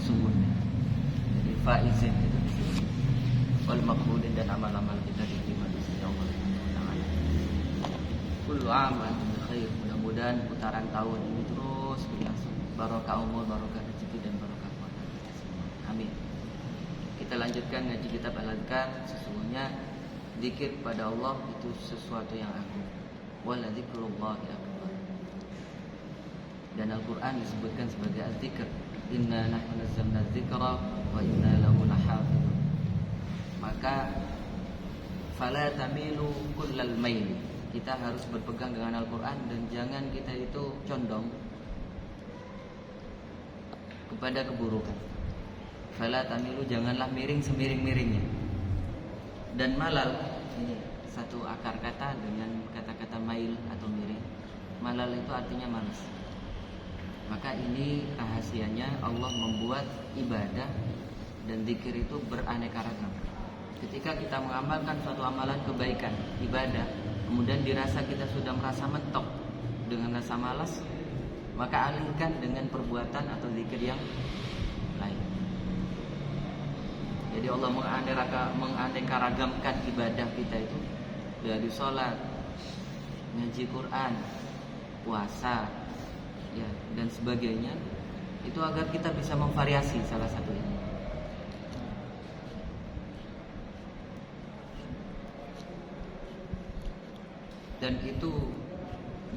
sesungguhnya. Jadi faizin itu wal maqbulin, dan amal-amal kita diterima di sisi Allah Taala. Kullu aam wa antum bikhair. Mudah-mudahan putaran tahun ini terus berlangsung, barokah umur, barokah rezeki, dan barokah keluarga kita semua. Amin. Kita lanjutkan ngaji kitab Al-Adhkar. Sesungguhnya zikir kepada Allah itu sesuatu yang agung. Wala dzikrullahi akbar. Dan Al-Quran disebutkan sebagai az-zikr. Inna nahnu nazzalna dzikra wa inna lahu lahafidun. Maka fala tamilu kullal mail. Kita harus berpegang dengan Al-Quran, dan jangan kita itu condong kepada keburukan. Fala tamilu, janganlah miring semiring-miringnya. Dan malal, ini satu akar kata dengan kata-kata mail atau miring. Malal itu artinya malas. Maka ini rahasianya Allah membuat ibadah dan zikir itu beraneka ragam. Ketika kita mengamalkan suatu amalan kebaikan, ibadah, kemudian dirasa kita sudah merasa mentok dengan rasa malas, maka alihkan dengan perbuatan atau zikir yang lain. Jadi Allah menganeka ragamkan ibadah kita itu dari sholat, ngaji Quran, puasa, ya, dan sebagainya, itu agar kita bisa memvariasi salah satu ini. Dan itu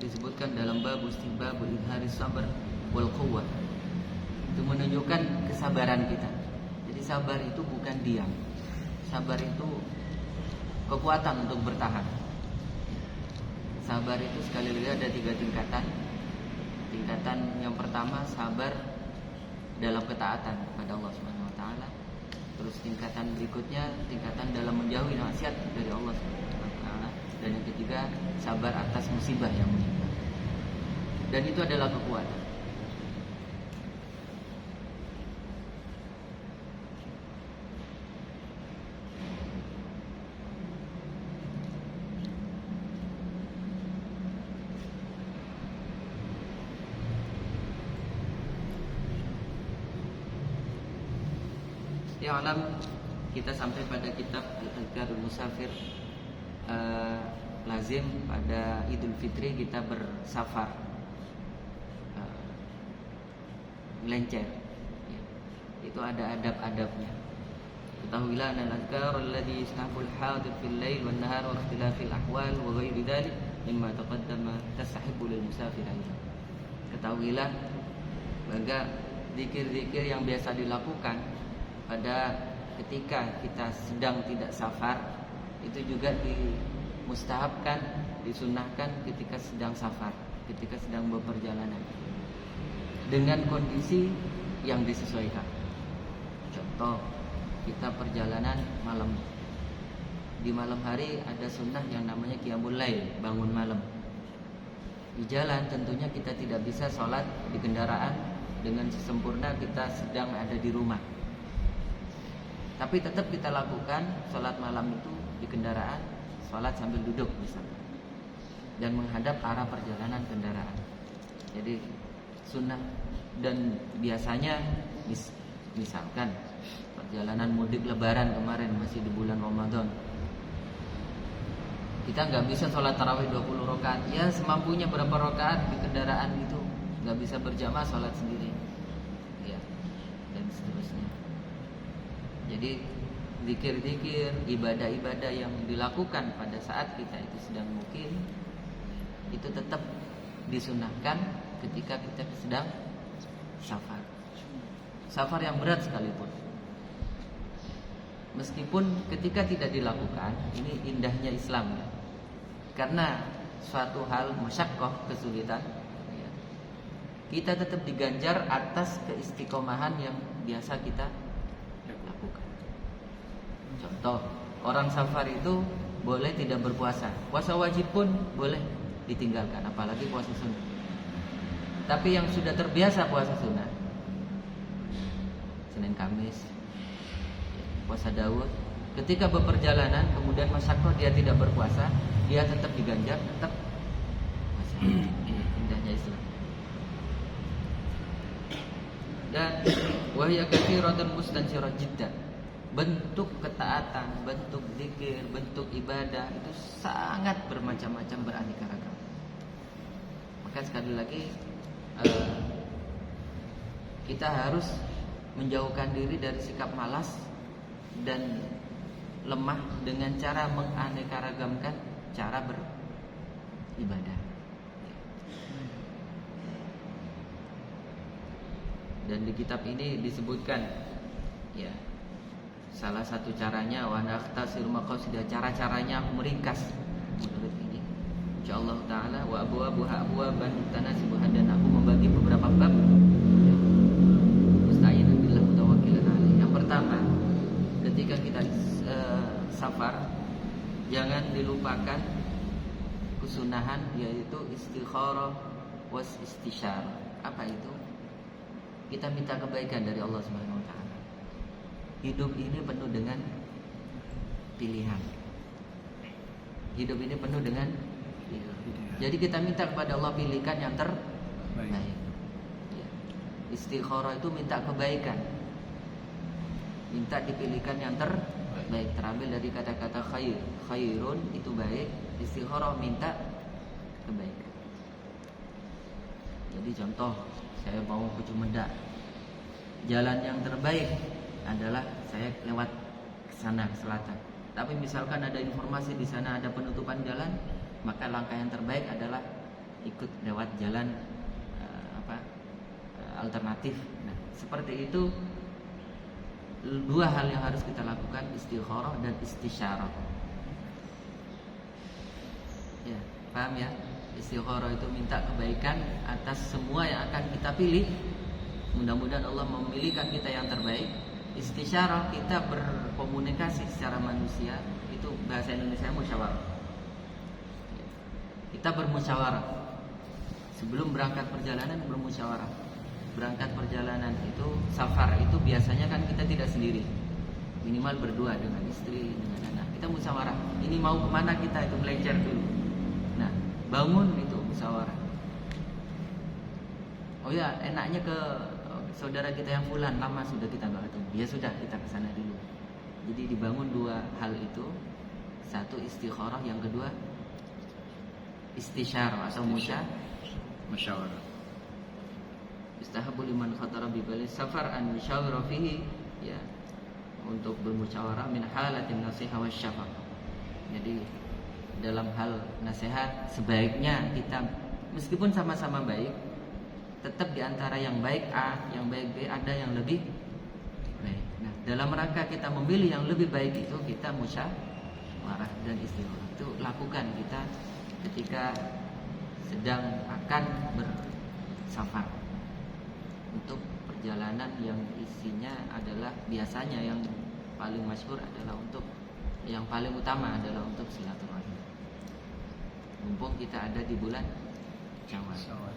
disebutkan dalam bab istihbab izhari sabr wal quwwah. Itu menunjukkan kesabaran kita. Jadi sabar itu bukan diam. Sabar itu kekuatan untuk bertahan. Sabar itu sekali lagi ada 3 tingkatan. Tingkatan yang pertama sabar dalam ketaatan kepada Allah Subhanahu wa taala. Terus tingkatan berikutnya tingkatan dalam menjauhi maksiat dari Allah Subhanahu wa taala. Dan yang ketiga sabar atas musibah yang menimpa. Dan itu adalah kekuatan. Ya alam, kita sampai pada kitab Al-Adhkarul Musafir. Lazim pada Idul Fitri kita bersafar, melencer, ya. Itu ada adab-adabnya. Ketahuilah anal adhkar alladhi yastahful hadir fil lail wan nahar wa ikhtilafil ahwal wa ghairi dzalik mimma taqaddama tasahibu lil musafir. Ketahuilah bahwa zikir-zikir yang biasa dilakukan pada ketika kita sedang tidak safar itu juga dimustahabkan, disunnahkan ketika sedang safar, ketika sedang berperjalanan, dengan kondisi yang disesuaikan. Contoh, kita perjalanan malam. Di malam hari ada sunnah yang namanya qiyamul lail, bangun malam. Di jalan tentunya kita tidak bisa sholat di kendaraan dengan sesempurna kita sedang ada di rumah. Tapi tetap kita lakukan sholat malam itu di kendaraan, sholat sambil duduk misalkan, dan menghadap arah perjalanan kendaraan. Jadi sunnah. Dan biasanya misalkan perjalanan mudik lebaran kemarin masih di bulan Ramadan, kita nggak bisa sholat tarawih 20 rakaat, ya semampunya berapa rakaat di kendaraan itu, nggak bisa berjamaah sholat sendiri, ya, dan seterusnya. Jadi zikir-zikir, ibadah-ibadah yang dilakukan pada saat kita itu sedang mukim itu tetap disunahkan ketika kita sedang safar. Safar yang berat sekalipun. Meskipun ketika tidak dilakukan, ini indahnya Islam ya. Karena suatu hal masyaqqah, kesulitan ya, kita tetap diganjar atas keistiqomahan yang biasa kita lakukan. Contoh, orang safar itu boleh tidak berpuasa. Puasa wajib pun boleh ditinggalkan, apalagi puasa sunnah. Tapi yang sudah terbiasa puasa sunnah, Senin Kamis, puasa Daud, ketika berperjalanan kemudian masyaqqah dia tidak berpuasa, dia tetap diganjar, tetap puasa. Indahnya Islam. Dan wa hiya katsiratun mustansirat jiddan. Bentuk ketaatan, bentuk zikir, bentuk ibadah itu sangat bermacam-macam, beraneka ragam. Maka sekali lagi kita harus menjauhkan diri dari sikap malas dan lemah dengan cara menganeka-ragamkan cara beribadah. Dan di kitab ini disebutkan ya, salah satu caranya wa naqtasir maqasidah, cara-caranya aku meringkas menurut ini insyaallah taala, wa abwabuha abwaban tanasibuha, dan aku membagi beberapa bab musta'inan billah mutawakkilan alaih. Yang pertama, ketika kita safar jangan dilupakan kesunahan, yaitu istikharah was istisyarah. Apa itu? Kita minta kebaikan dari Allah Subhanahu wa taala. Hidup ini penuh dengan pilihan. Hidup ini penuh dengan pilihan. Jadi kita minta kepada Allah pilihkan yang terbaik. Ya. Istikharah itu minta kebaikan. Minta dipilihkan yang terbaik. Terambil dari kata-kata khair. Khairun itu baik. Istikharah minta kebaikan. Jadi contoh, saya mau ke Sumedang. Jalan yang terbaik adalah saya lewat ke sana, ke selatan. Tapi misalkan ada informasi di sana ada penutupan jalan, maka langkah yang terbaik adalah ikut lewat jalan alternatif. Nah, seperti itu dua hal yang harus kita lakukan, istikharah dan istisyarah. Ya, paham ya? Istikharah itu minta kebaikan atas semua yang akan kita pilih. Mudah-mudahan Allah memilihkan kita yang terbaik. Istisyarah kita berkomunikasi secara manusia, itu bahasa Indonesia musyawarah. Kita bermusyawarah. Sebelum berangkat perjalanan bermusyawarah. Berangkat perjalanan itu, safar itu biasanya kan kita tidak sendiri. Minimal berdua dengan istri, dengan anak. Kita musyawarah. Ini mau kemana kita, itu belajar dulu. Nah, bangun itu musyawarah. Oh ya, enaknya ke saudara kita yang fulan, lama sudah kita nggak ketemu. Ya sudah, kita ke sana dulu. Jadi dibangun dua hal itu. Satu istikharah, yang kedua istisyarah atau musyawarah. Istahabu liman khatara bi bali safar an yushawira fihi, ya, untuk bermusyawarah min halatin nasiha wasyafaq. Jadi dalam hal nasihat sebaiknya kita meskipun sama-sama baik, tetap di antara yang baik A, yang baik B, ada yang lebih baik. Nah, dalam rangka kita memilih yang lebih baik itu, kita musyawarah dan istikharah. Itu lakukan kita ketika sedang akan bersafar untuk perjalanan yang isinya adalah biasanya yang paling masyhur adalah untuk yang paling utama adalah untuk silaturahim. Mumpung kita ada di bulan Syawal.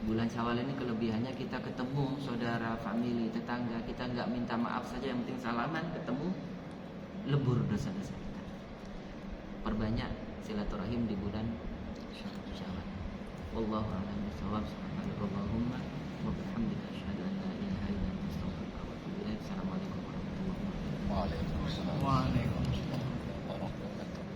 Bulan Syawal ini kelebihannya kita ketemu saudara, famili, tetangga. Kita nggak minta maaf saja, yang penting salaman, ketemu, lebur dosa-dosa kita. Perbanyak silaturahim di bulan Syawal. Wallahu a'lam bishawab. Subhanallahumma wa bihamdika asyhadu an la ilaha illa anta astaghfiruka wa atubu ilaik. Assalamualaikum warahmatullahi wabarakatuh. Waalaikumsalam.